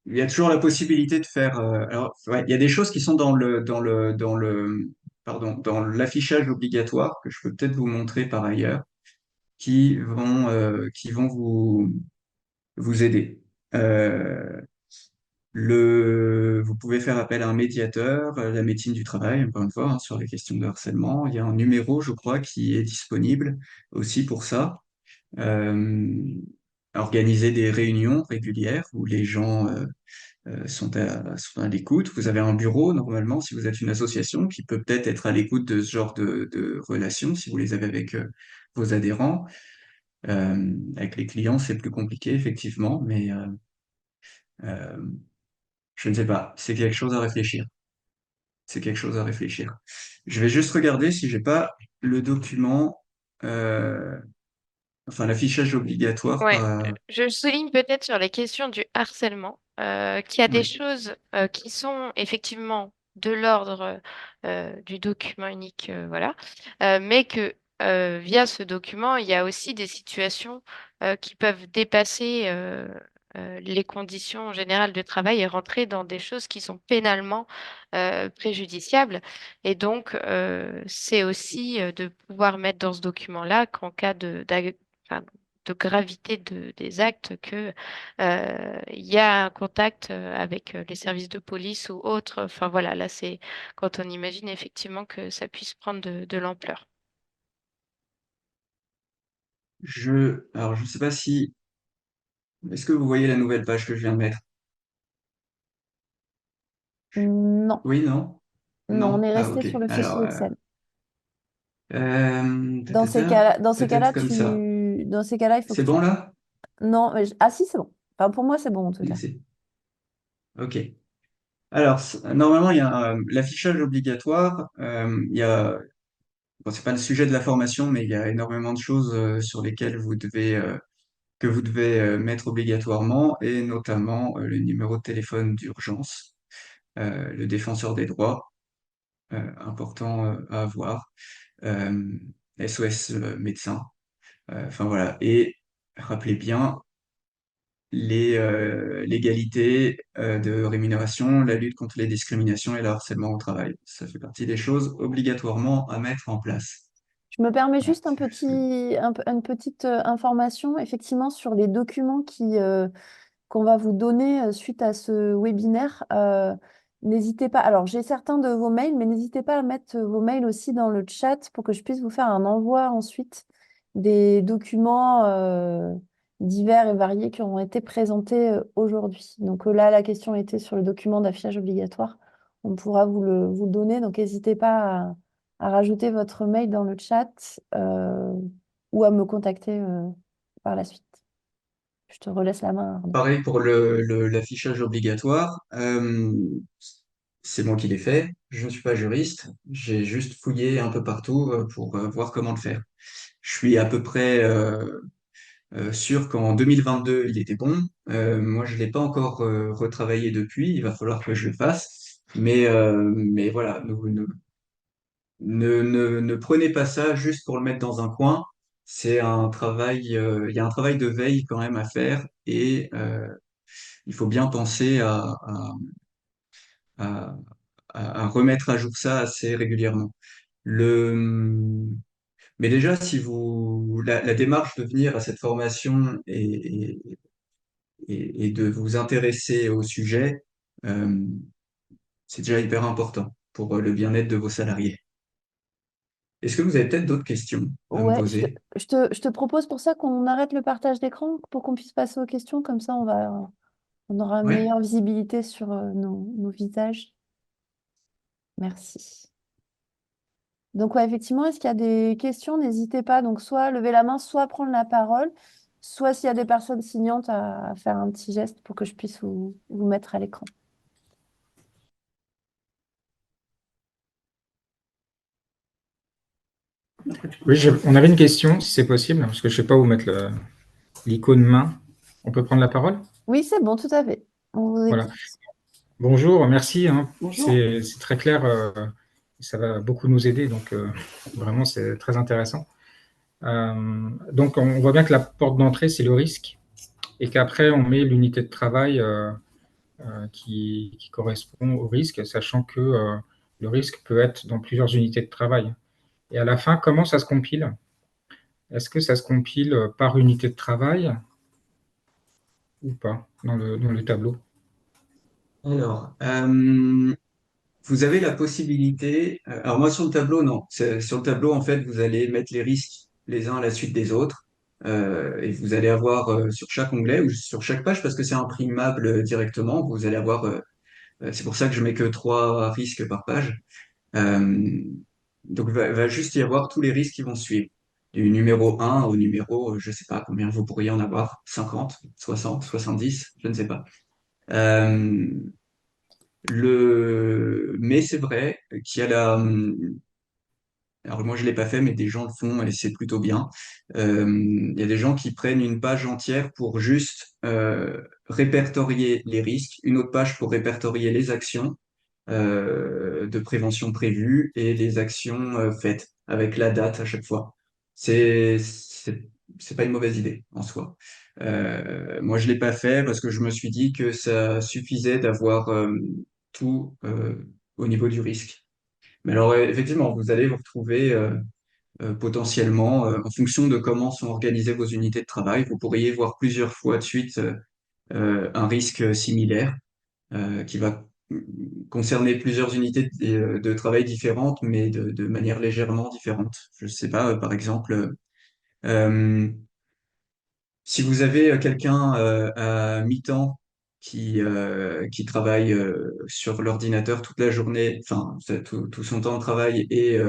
il y a toujours la possibilité de faire. Alors, ouais, il y a des choses qui sont dans l'affichage obligatoire que je peux peut-être vous montrer par ailleurs, qui vont vous aider. Euh, Vous pouvez faire appel à un médiateur, la médecine du travail, encore une fois, hein, sur les questions de harcèlement. Il y a un numéro, je crois, qui est disponible aussi pour ça. Euh, Organiser des réunions régulières où les gens sont à l'écoute. Vous avez un bureau, normalement, si vous êtes une association, qui peut peut-être être à l'écoute de ce genre de relations, si vous les avez avec vos adhérents. Avec les clients, c'est plus compliqué, effectivement, mais euh, je ne sais pas. C'est quelque chose à réfléchir. C'est quelque chose à réfléchir. Je vais juste regarder si j'ai pas le document, euh, enfin l'affichage obligatoire Ouais, par... je souligne peut-être sur les questions du harcèlement qu'il y a des Oui, choses qui sont effectivement de l'ordre du document unique, voilà, mais que via ce document, il y a aussi des situations qui peuvent dépasser les conditions générales de travail et rentrer dans des choses qui sont pénalement préjudiciables. Et donc, c'est aussi de pouvoir mettre dans ce document-là qu'en cas enfin, de gravité des actes que il y a un contact avec les services de police ou autres. Enfin voilà, là c'est quand on imagine effectivement que ça puisse prendre de l'ampleur. alors je sais pas si... Est-ce que vous voyez la nouvelle page que je viens de mettre? Non, Oui, non? non, on Non? est Ah, resté ok. sur le Alors, fichier Excel. Dans ces peut-être cas-là, comme ça. il faut que C'est tu... bon là? Non, ah si, c'est bon. Enfin, pour moi, c'est bon en tout cas. Merci. Ok. Alors, normalement, il y a l'affichage obligatoire. Il y a, bon, c'est pas le sujet de la formation, mais il y a énormément de choses sur lesquelles que vous devez mettre obligatoirement, et notamment le numéro de téléphone d'urgence, le défenseur des droits, important à avoir, euh, SOS médecin. Enfin voilà. Et rappelez bien l'égalité de rémunération, la lutte contre les discriminations et le harcèlement au travail. Ça fait partie des choses obligatoirement à mettre en place. Je me permets Voilà, juste une petite information, effectivement, sur les documents qu'on va vous donner suite à ce webinaire. N'hésitez pas, alors j'ai certains de vos mails, mais n'hésitez pas à mettre vos mails aussi dans le chat pour que je puisse vous faire un envoi ensuite des documents divers et variés qui ont été présentés aujourd'hui. Donc là, la question était sur le document d'affichage obligatoire. On pourra vous le donner, donc n'hésitez pas à rajouter votre mail dans le chat ou à me contacter par la suite. Je te relaisse la main, Arnaud. Pareil pour l'affichage obligatoire. C'est moi qui l'ai fait. Je ne suis pas juriste. J'ai juste fouillé un peu partout pour voir comment le faire. Je suis à peu près sûr qu'en 2022, il était bon. Moi, je ne l'ai pas encore retravaillé depuis. Il va falloir que je le fasse. Mais voilà, ne prenez pas ça juste pour le mettre dans un coin. C'est un travail, il y a un travail de veille quand même à faire et il faut bien penser à, à remettre à jour ça assez régulièrement. Le, mais déjà, si la démarche de venir à cette formation et de vous intéresser au sujet, euh, c'est déjà hyper important pour le bien-être de vos salariés. Est-ce que vous avez peut-être d'autres questions à me Ouais, poser? je te propose pour ça qu'on arrête le partage d'écran pour qu'on puisse passer aux questions. Comme ça, on aura une Ouais. meilleure visibilité sur nos visages. Merci. Donc, ouais, effectivement, est-ce qu'il y a des questions? N'hésitez pas. Donc, soit lever la main, soit prendre la parole, soit s'il y a des personnes signantes à faire un petit geste pour que je puisse vous mettre à l'écran. Oui, on avait une question, si c'est possible, parce que je ne sais pas où mettre l'icône main. On peut prendre la parole? Oui, c'est bon, tout à fait. On vous Voilà. écoute. Bonjour, merci, hein. Bonjour. C'est très clair, ça va beaucoup nous aider, donc vraiment c'est très intéressant. Donc on voit bien que la porte d'entrée, c'est le risque, et qu'après on met l'unité de travail qui correspond au risque, sachant que le risque peut être dans plusieurs unités de travail. Et à la fin, comment ça se compile? Est-ce que ça se compile par unité de travail ou pas dans le tableau? Alors, vous avez la possibilité. Alors moi sur le tableau, non. Sur le tableau, en fait, vous allez mettre les risques les uns à la suite des autres. Et vous allez avoir sur chaque onglet ou sur chaque page, parce que c'est imprimable directement, vous allez avoir. C'est pour ça que je mets que 3 risques par page. Euh, donc va juste y avoir tous les risques qui vont suivre. Du numéro 1 au numéro, je sais pas combien vous pourriez en avoir, 50, 60, 70, je ne sais pas. Euh, mais c'est vrai qu'il y a alors moi je l'ai pas fait, mais des gens le font et c'est plutôt bien. Il y a des gens qui prennent une page entière pour juste répertorier les risques, une autre page pour répertorier les actions de prévention prévues et les actions faites avec la date à chaque fois. C'est pas une mauvaise idée en soi. Moi je l'ai pas fait parce que je me suis dit que ça suffisait d'avoir tout au niveau du risque. Mais alors, effectivement, vous allez vous retrouver potentiellement, en fonction de comment sont organisées vos unités de travail, vous pourriez voir plusieurs fois de suite un risque similaire qui va concerner plusieurs unités de travail différentes, mais de manière légèrement différente. Je ne sais pas, par exemple, euh, si vous avez quelqu'un à mi-temps qui travaille sur l'ordinateur toute la journée, enfin tout son temps de travail, et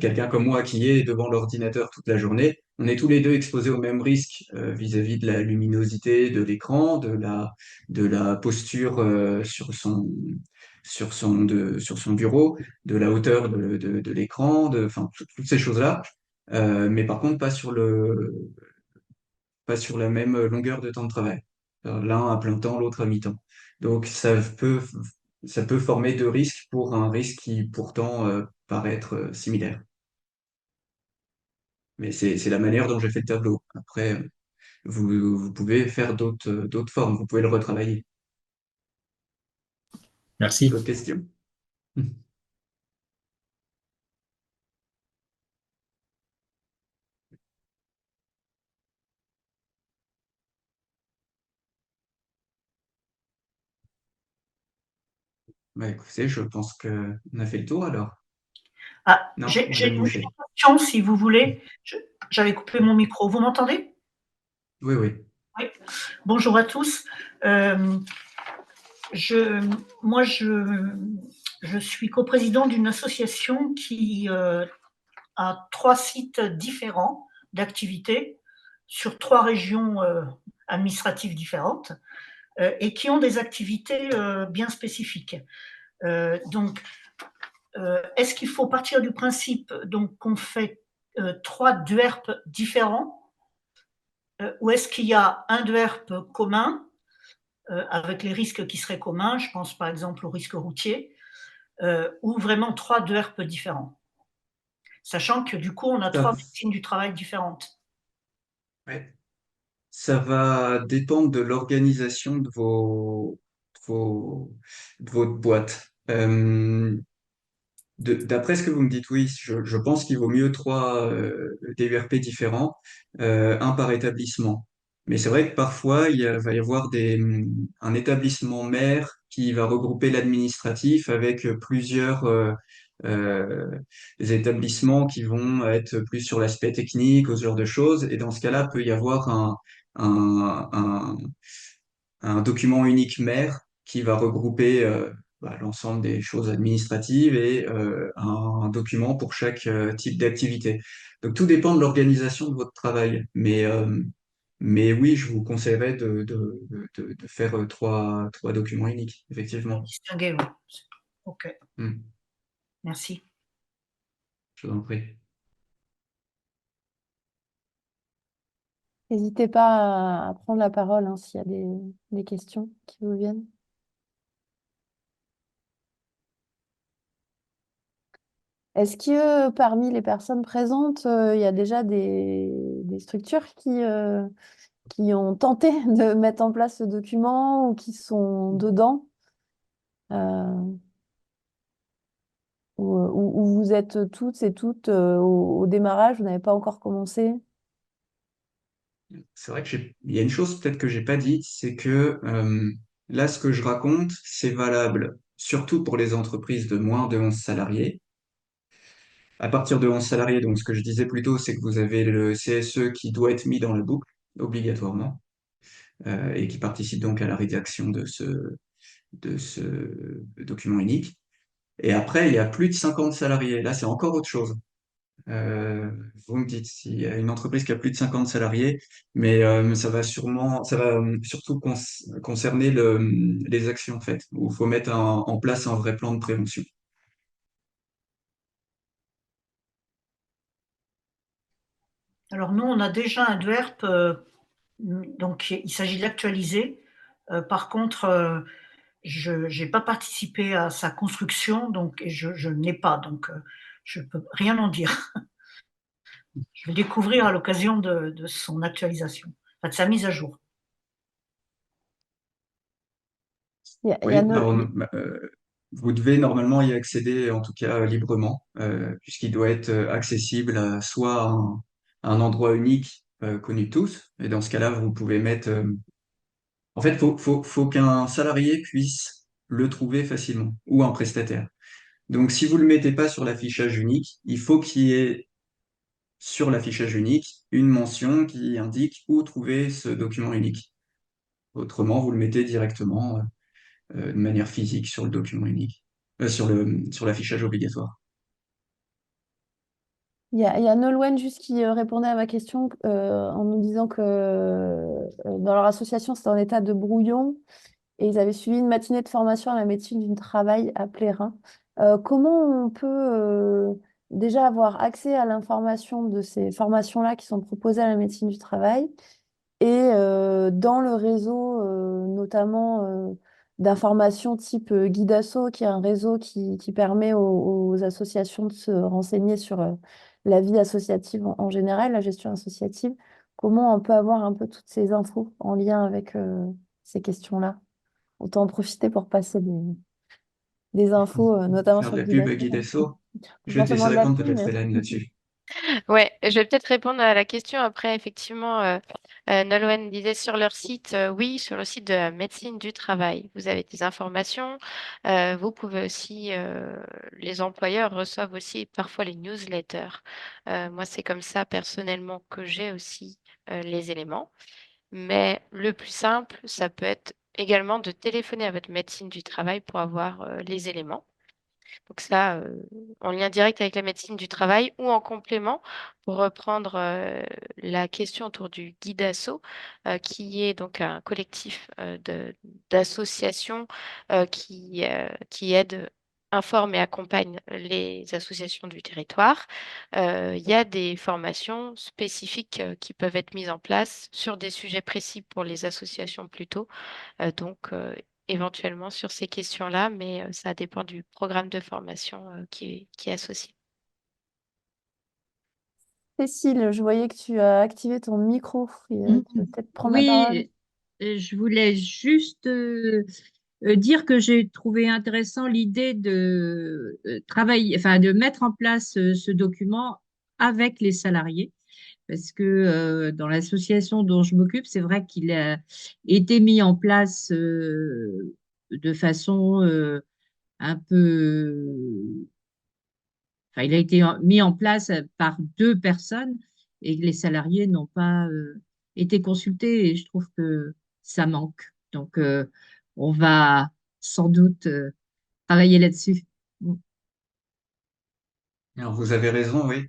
quelqu'un comme moi qui est devant l'ordinateur toute la journée, on est tous les deux exposés au même risque vis-à-vis de la luminosité de l'écran, de la posture sur son bureau, de la hauteur de l'écran, enfin toutes ces choses-là. Mais par contre, pas sur la même longueur de temps de travail. L'un à plein temps, l'autre à mi-temps. Donc ça peut former 2 risques pour un risque qui pourtant paraît être similaire. Mais c'est la manière dont j'ai fait le tableau. Après, vous pouvez faire d'autres formes, vous pouvez le retravailler. Merci. D'autres questions? Bah, écoutez, je pense qu'on a fait le tour alors. Ah, Non, j'ai Madame une Boucher. question, si vous voulez. J'avais coupé mon micro. Vous m'entendez? Oui, oui. Oui. Bonjour à tous. Euh, je, moi, je suis coprésident d'une association qui a 3 sites différents d'activités sur 3 régions administratives différentes et qui ont des activités bien spécifiques. Donc, est-ce qu'il faut partir du principe donc qu'on fait 3 DUERP différents ou est-ce qu'il y a un DUERP commun avec les risques qui seraient communs, je pense par exemple au risque routier, ou vraiment 3 DUERP différents, sachant que du coup on a 3 Ça, médecines du travail différentes. ouais. Ça va dépendre de l'organisation de vos, de votre boîte. D'après ce que vous me dites, oui, je pense qu'il vaut mieux 3 DURP différents, un par établissement. Mais c'est vrai que parfois, va y avoir un établissement mère qui va regrouper l'administratif avec plusieurs euh, établissements qui vont être plus sur l'aspect technique, ou ce genre de choses. Et dans ce cas-là, peut y avoir un, un, un document unique mère qui va regrouper l'ensemble des choses administratives et un document pour chaque type d'activité. Donc tout dépend de l'organisation de votre travail. Mais oui, je vous conseillerais de faire trois documents uniques, effectivement. Distinguer, oui. Ok, Hmm, merci. je vous en prie. N'hésitez pas à prendre la parole hein, s'il y a des questions qui vous viennent. Est-ce que parmi les personnes présentes, il y a déjà des structures qui ont tenté de mettre en place ce document ou qui sont dedans euh, ou vous êtes toutes et toutes au démarrage, vous n'avez pas encore commencé? C'est vrai que il y a une chose peut-être que j'ai pas dite, c'est que là, ce que je raconte, c'est valable surtout pour les entreprises de moins de 11 salariés. À partir de 11 salariés, donc ce que je disais plus tôt, c'est que vous avez le CSE qui doit être mis dans la boucle, obligatoirement, et qui participe donc à la rédaction de ce document unique. Et après, il y a plus de 50 salariés. Là, c'est encore autre chose. Vous me dites s'il y a une entreprise qui a plus de 50 salariés, mais ça va surtout concerner les actions faites, où il faut mettre en place un vrai plan de prévention. Alors nous, on a déjà un DUERP, donc il s'agit de l'actualiser. Par contre, je n'ai pas participé à sa construction, donc et je n'ai pas, donc je ne peux rien en dire. Je vais le découvrir à l'occasion de son actualisation, enfin, de sa mise à jour. Il y a Oui, no- alors, vous devez normalement y accéder, en tout cas librement, puisqu'il doit être accessible soit à un endroit unique connu de tous, et dans ce cas-là, vous pouvez mettre. En fait, faut qu'un salarié puisse le trouver facilement, ou un prestataire. Donc, si vous ne le mettez pas sur l'affichage unique, il faut qu'il y ait sur l'affichage unique une mention qui indique où trouver ce document unique. Autrement, vous le mettez directement de manière physique sur le document unique, sur l'affichage obligatoire. il y a Nolwenn juste qui répondait à ma question en nous disant que dans leur association, c'était en état de brouillon et ils avaient suivi une matinée de formation à la médecine du travail à Plérin. Comment on peut déjà avoir accès à l'information de ces formations-là qui sont proposées à la médecine du travail et dans le réseau, notamment d'informations type Guidasso, qui est un réseau qui permet aux associations de se renseigner sur la vie associative en général, la gestion associative, comment on peut avoir un peu toutes ces infos en lien avec ces questions-là? Autant en profiter pour passer des infos, notamment Faire sur de le la pub à Guidasso. Guidesso. Pas Je vais te forcément laisser de la répondre pub, peut-être mais Hélène là-dessus. Ouais, je vais peut-être répondre à la question. Après, effectivement, Nolwenn disait sur leur site, oui, sur le site de la médecine du travail, vous avez des informations. Vous pouvez aussi, les employeurs reçoivent aussi parfois les newsletters. Moi, c'est comme ça personnellement que j'ai aussi les éléments. Mais le plus simple, ça peut être également de téléphoner à votre médecine du travail pour avoir les éléments. Donc ça, en lien direct avec la médecine du travail ou en complément, pour reprendre la question autour du guide asso, qui est donc un collectif d'associations qui aident, informent et accompagnent les associations du territoire. Il y a des formations spécifiques qui peuvent être mises en place sur des sujets précis pour les associations plutôt. Donc, éventuellement sur ces questions-là, mais ça dépend du programme de formation qui est associé. Cécile, je voyais que tu as activé ton micro. Tu veux peut-être prendre la parole. Oui, je voulais juste dire que j'ai trouvé intéressant l'idée de travailler, enfin de mettre en place ce document avec les salariés, parce que dans l'association dont je m'occupe, c'est vrai qu'il a été mis en place de façon un peu enfin, il a été mis en place par deux personnes et les salariés n'ont pas été consultés et je trouve que ça manque. Donc, on va sans doute travailler là-dessus. Alors, vous avez raison, oui.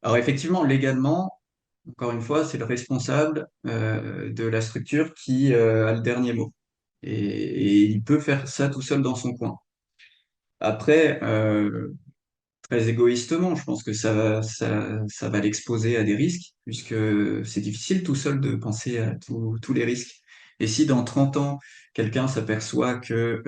Alors, effectivement, légalement, encore une fois, c'est le responsable de la structure qui a le dernier mot. Et il peut faire ça tout seul dans son coin. Après, très égoïstement, je pense que ça va l'exposer à des risques, puisque c'est difficile tout seul de penser à tous les risques. Et si dans 30 ans, quelqu'un s'aperçoit que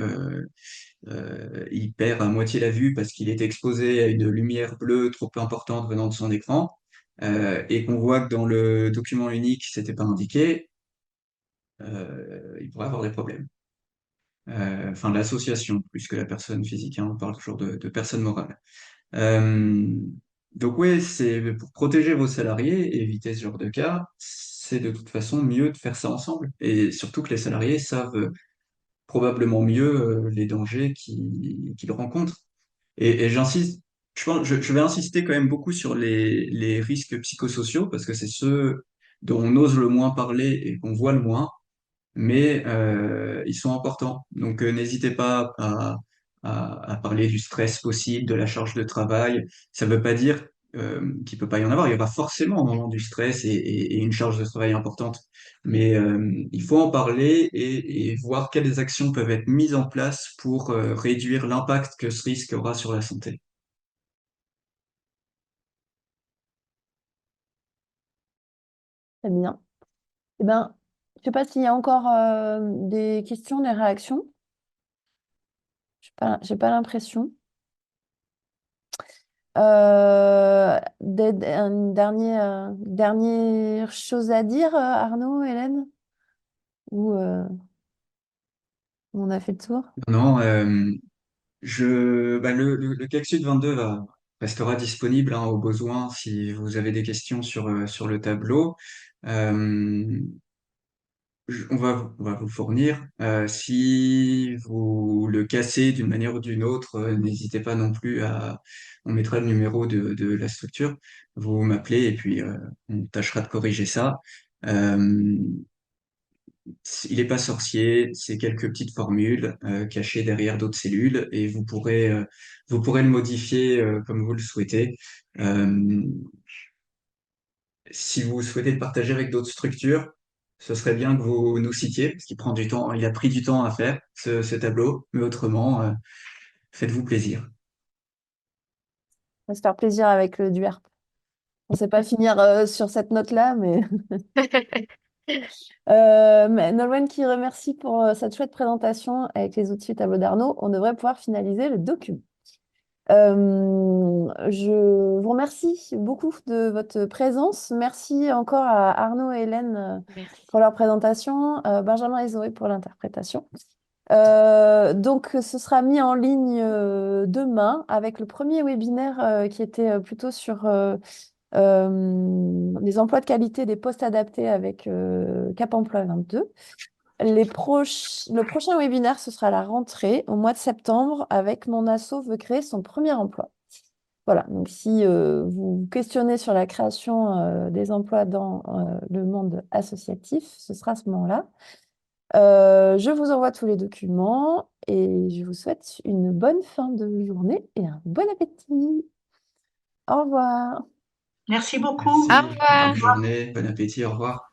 il perd à moitié la vue parce qu'il est exposé à une lumière bleue trop importante venant de son écran, et qu'on voit que dans le document unique, c'était pas indiqué, il pourrait avoir des problèmes. Enfin, l'association, plus que la personne physique, hein, on parle toujours de personne morale. Euh, donc oui, c'est pour protéger vos salariés et éviter ce genre de cas, c'est de toute façon mieux de faire ça ensemble. Et surtout que les salariés savent probablement mieux les dangers qu'ils rencontrent. Et j'insiste, je vais insister quand même beaucoup sur les risques psychosociaux parce que c'est ceux dont on ose le moins parler et qu'on voit le moins, mais ils sont importants. Donc n'hésitez pas à parler du stress possible, de la charge de travail. Ça ne veut pas dire qu'il peut pas y en avoir. Il y aura forcément un moment du stress et une charge de travail importante. Mais il faut en parler et voir quelles actions peuvent être mises en place pour réduire l'impact que ce risque aura sur la santé. Très bien. Eh ben, je ne sais pas s'il y a encore des questions, des réactions. J'ai pas l'impression. Une dernière chose à dire, Arnaud, Hélène? Ou on a fait le tour? Non, le CACSUD 22 restera disponible hein, au besoin si vous avez des questions sur le tableau. Euh, on va vous fournir. Si vous le cassez d'une manière ou d'une autre, n'hésitez pas non plus à... On mettra le numéro de la structure. Vous m'appelez et puis on tâchera de corriger ça. Euh, il n'est pas sorcier, c'est quelques petites formules cachées derrière d'autres cellules et vous pourrez le modifier comme vous le souhaitez. Euh, Si vous souhaitez le partager avec d'autres structures, ce serait bien que vous nous citiez, parce qu'il prend du temps, il a pris du temps à faire ce tableau, mais autrement, faites-vous plaisir. On va se faire plaisir avec le duer. On ne sait pas finir sur cette note-là, mais... mais Nolwenn qui remercie pour cette chouette présentation avec les outils et tableau d'Arnaud. On devrait pouvoir finaliser le document. Je vous remercie beaucoup de votre présence. Merci encore à Arnaud et Hélène Merci. pour leur présentation, Benjamin et Zoé pour l'interprétation. Donc, ce sera mis en ligne demain avec le premier webinaire qui était plutôt sur les emplois de qualité des postes adaptés avec Cap Emploi 22. Le prochain webinaire, ce sera à la rentrée au mois de septembre avec mon asso veut créer son premier emploi. Voilà, donc si vous vous questionnez sur la création des emplois dans le monde associatif, ce sera à ce moment-là. Je vous envoie tous les documents et je vous souhaite une bonne fin de journée et un bon appétit. Au revoir. Merci beaucoup. Au Merci, revoir. bonne journée, bon appétit, au revoir.